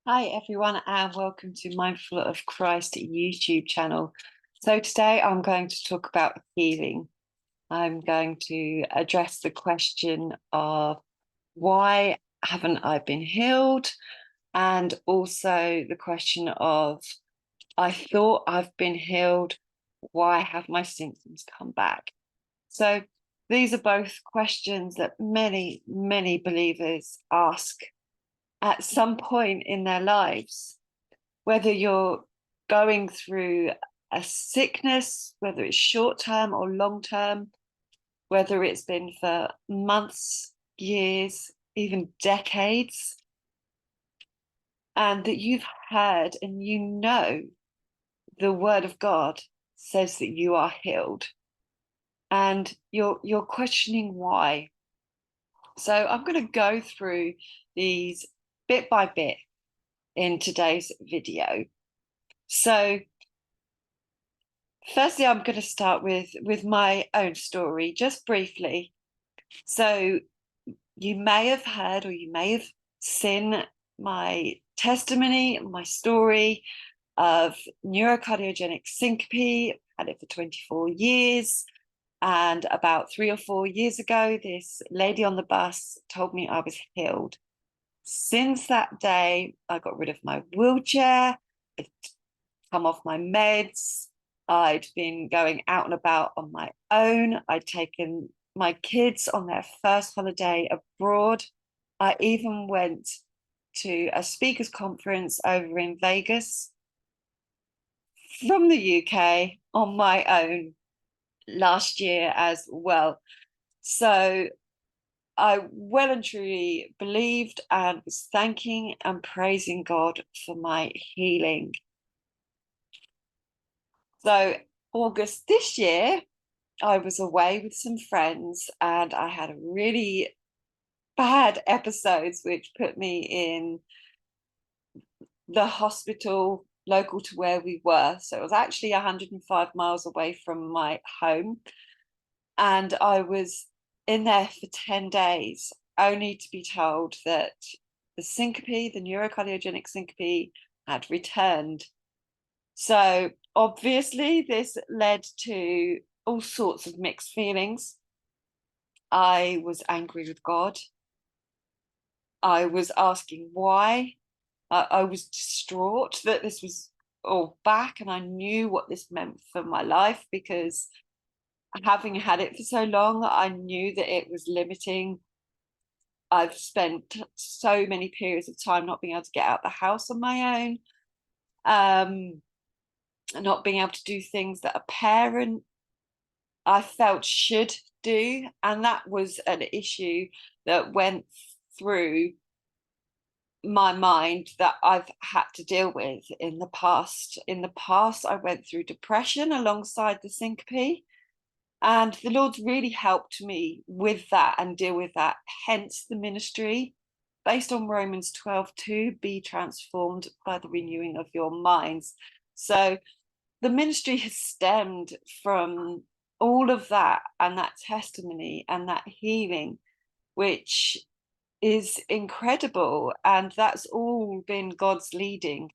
Hi, everyone, and welcome to Mindful of Christ YouTube channel. So today I'm going to talk about healing. I'm going to address the question of why haven't I been healed? And also the question of I thought I've been healed. Why have my symptoms come back? So these are both questions that many believers ask at some point in their lives, whether you're going through a sickness, whether it's short term or long term, whether it's been for months, years, even decades, and that you've heard and you know the word of God says that you are healed, and you're questioning why. So I'm going to go through these bit by bit in today's video. So firstly, I'm going to start with my own story, just briefly. So you may have heard or you may have seen my testimony, my story of neurocardiogenic syncope. Had it for 24 years. And about 3 or 4 years ago, this lady on the bus told me I was healed. Since that day, I got rid of my wheelchair, I'd come off my meds, I'd been going out and about on my own, I'd taken my kids on their first holiday abroad. I even went to a speakers conference over in Vegas from the UK on my own last year as well. So I well and truly believed and was thanking and praising God for my healing. So, August this year, I was away with some friends and I had a really bad episodes which put me in the hospital local to where we were. So it was actually 105 miles away from my home. And I was in there for 10 days, only to be told that the syncope, the neurocardiogenic syncope, had returned. So obviously, this led to all sorts of mixed feelings. I was angry with God. I was asking why. I was distraught that this was all back, and I knew what this meant for my life because having had it for so long, I knew that it was limiting. I've spent so many periods of time not being able to get out the house on my own, not being able to do things that a parent I felt should do. And that was an issue that went through my mind that I've had to deal with in the past. In the past, I went through depression alongside the syncope. And the Lord's really helped me with that and deal with that. Hence the ministry based on Romans 12:2, be transformed by the renewing of your minds. So the ministry has stemmed from all of that and that testimony and that healing, which is incredible. And that's all been God's leading.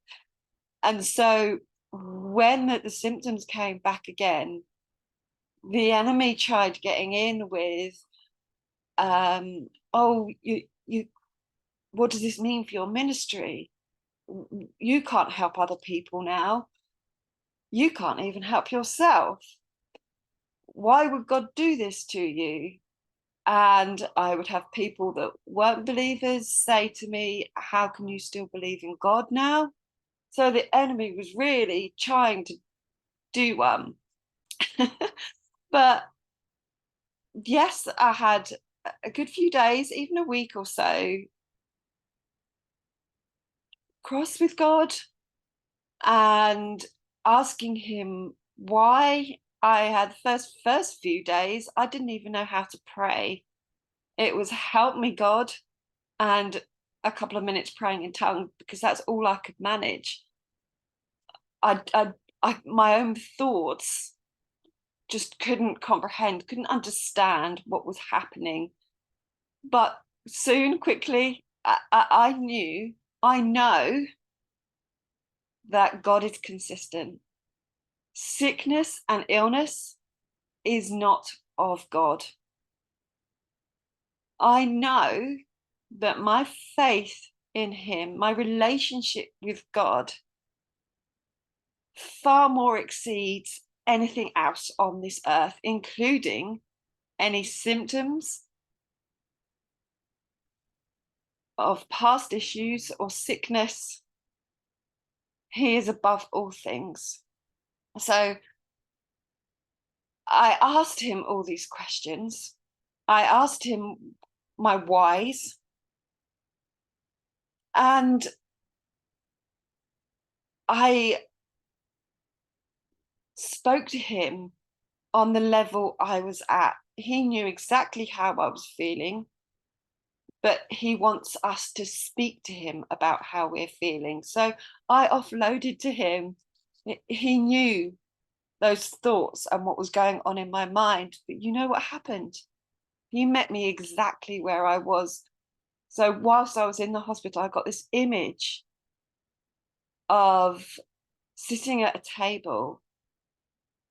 And so when the symptoms came back again, the enemy tried getting in with, oh, you, what does this mean for your ministry? You can't help other people now. You can't even help yourself. Why would God do this to you? And I would have people that weren't believers say to me, how can you still believe in God now? So the enemy was really trying to do one. But yes, I had a good few days, even a week or so, cross with God and asking him why. I had first few days, I didn't even know how to pray. It was help me, God, and a couple of minutes praying in tongues because that's all I could manage. My own thoughts just couldn't comprehend, couldn't understand what was happening. But soon, quickly, I know that God is consistent. Sickness and illness is not of God. I know that my faith in him, my relationship with God, far more exceeds anything else on this earth, including any symptoms of past issues or sickness. He is above all things. So I asked him all these questions. I asked him my whys. And I spoke to him on the level I was at. He knew exactly how I was feeling, but he wants us to speak to him about how we're feeling. So I offloaded to him. He knew those thoughts and what was going on in my mind. But you know what happened? He met me exactly where I was. So whilst I was in the hospital, I got this image of sitting at a table,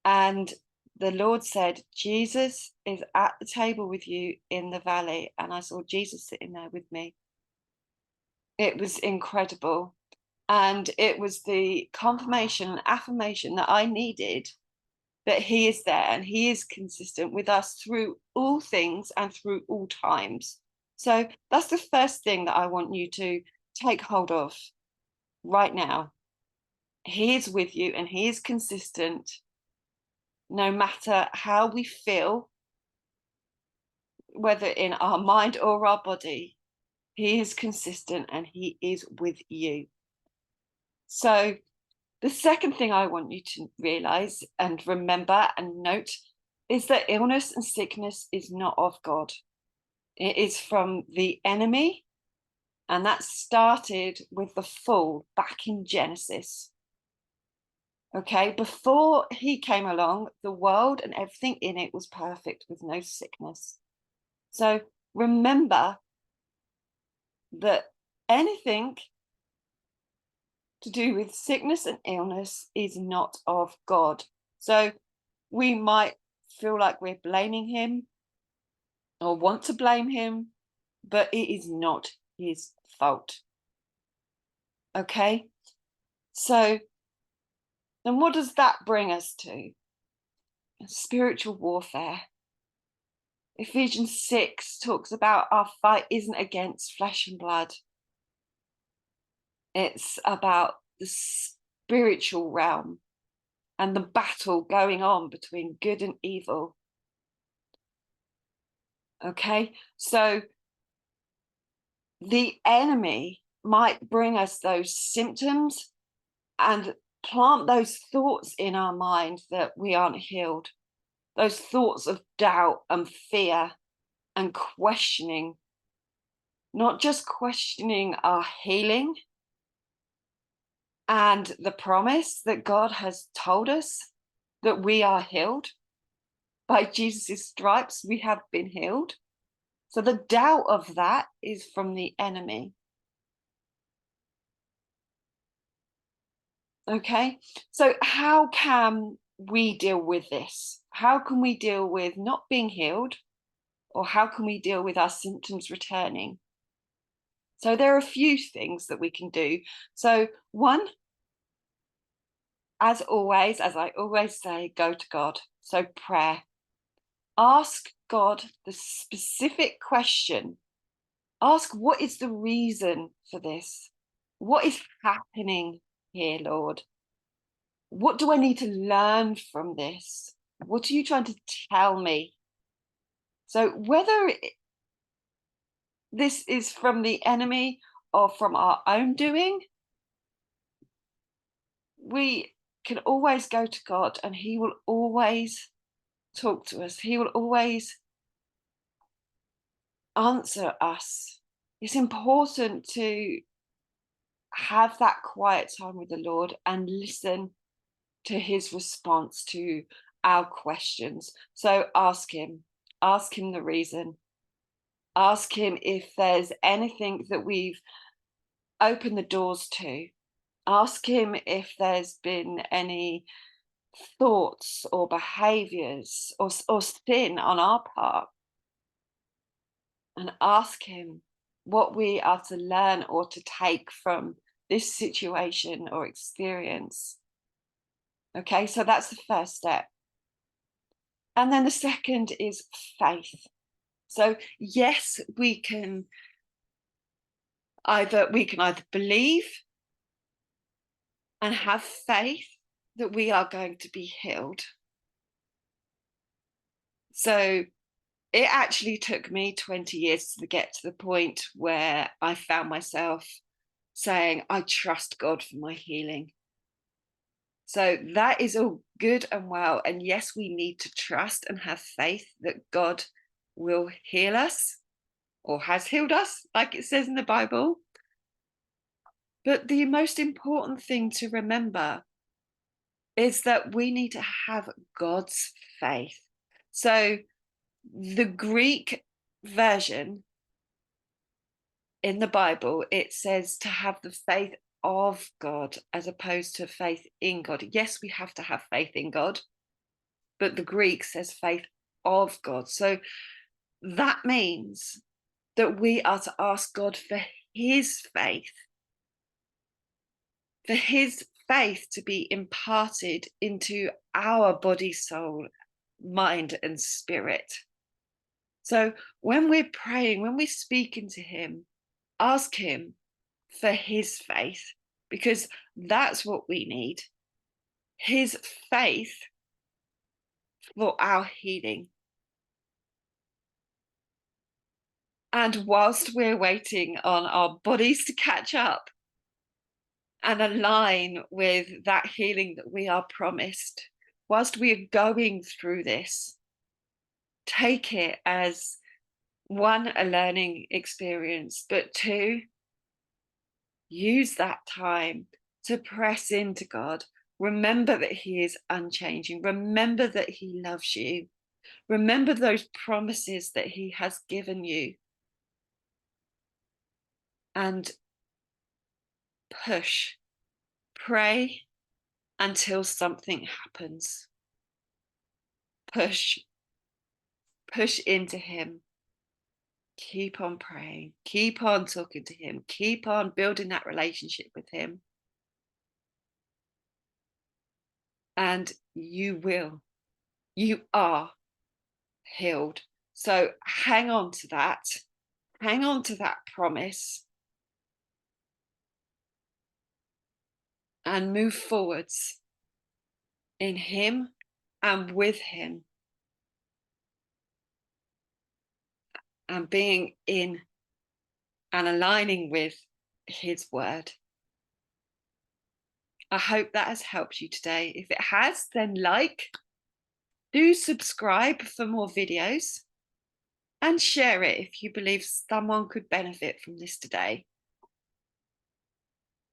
and the Lord said, Jesus is at the table with you in the valley. And I saw Jesus sitting there with me. It was incredible. And it was the confirmation and affirmation that I needed, that he is there and he is consistent with us through all things and through all times. So that's the first thing that I want you to take hold of right now. He is with you and he is consistent no matter how we feel, whether in our mind or our body. He is consistent and he is with you. So the second thing I want you to realize and remember and note is that illness and sickness is not of God. It is from the enemy, and that started with the fall back in Genesis. Okay, before he came along, the world and everything in it was perfect with no sickness. So remember that anything to do with sickness and illness is not of God. So we might feel like we're blaming him or want to blame him, but it is not his fault. Okay, so then what does that bring us to? Spiritual warfare. Ephesians 6 talks about our fight isn't against flesh and blood. It's about the spiritual realm and the battle going on between good and evil. Okay, so the enemy might bring us those symptoms and plant those thoughts in our mind that we aren't healed, those thoughts of doubt and fear and questioning, not just questioning our healing and the promise that God has told us that we are healed. By Jesus' stripes, we have been healed. So the doubt of that is from the enemy. Okay, so how can we deal with this? How can we deal with not being healed? Or how can we deal with our symptoms returning? So there are a few things that we can do. So one, as always, as I always say, go to God. So prayer. Ask God the specific question. Ask, what is the reason for this? What is happening here, Lord? What do I need to learn from this? What are you trying to tell me? So whether this is from the enemy or from our own doing, we can always go to God and he will always talk to us. He will always answer us. It's important to have that quiet time with the Lord and listen to his response to our questions. So ask him the reason. Ask him if there's anything that we've opened the doors to. Ask him if there's been any thoughts or behaviors or sin on our part, and ask him what we are to learn or to take from this situation or experience. Okay, so that's the first step. And then the second is faith. So yes, we can either believe and have faith that we are going to be healed. So it actually took me 20 years to get to the point where I found myself saying, I trust God for my healing. So that is all good and well. And yes, we need to trust and have faith that God will heal us or has healed us, like it says in the Bible. But the most important thing to remember is that we need to have God's faith. So the Greek version in the Bible, it says to have the faith of God as opposed to faith in God. Yes, we have to have faith in God, but the Greek says faith of God. So that means that we are to ask God for his faith, to be imparted into our body, soul, mind, and spirit. So when we're praying, when we're speaking to him, ask him for his faith, because that's what we need. His faith for our healing. And whilst we're waiting on our bodies to catch up and align with that healing that we are promised, whilst we're going through this, take it as one, a learning experience, but two, use that time to press into God. Remember that he is unchanging. Remember that he loves you. Remember those promises that he has given you. And push. Pray until something happens. Push into him. Keep on praying, keep on talking to him, keep on building that relationship with him. And you are healed. So hang on to that promise, and move forwards in him and with him, and being in and aligning with his word. I hope that has helped you today. If it has, then do subscribe for more videos, and share it if you believe someone could benefit from this today.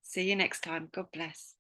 See you next time. God bless.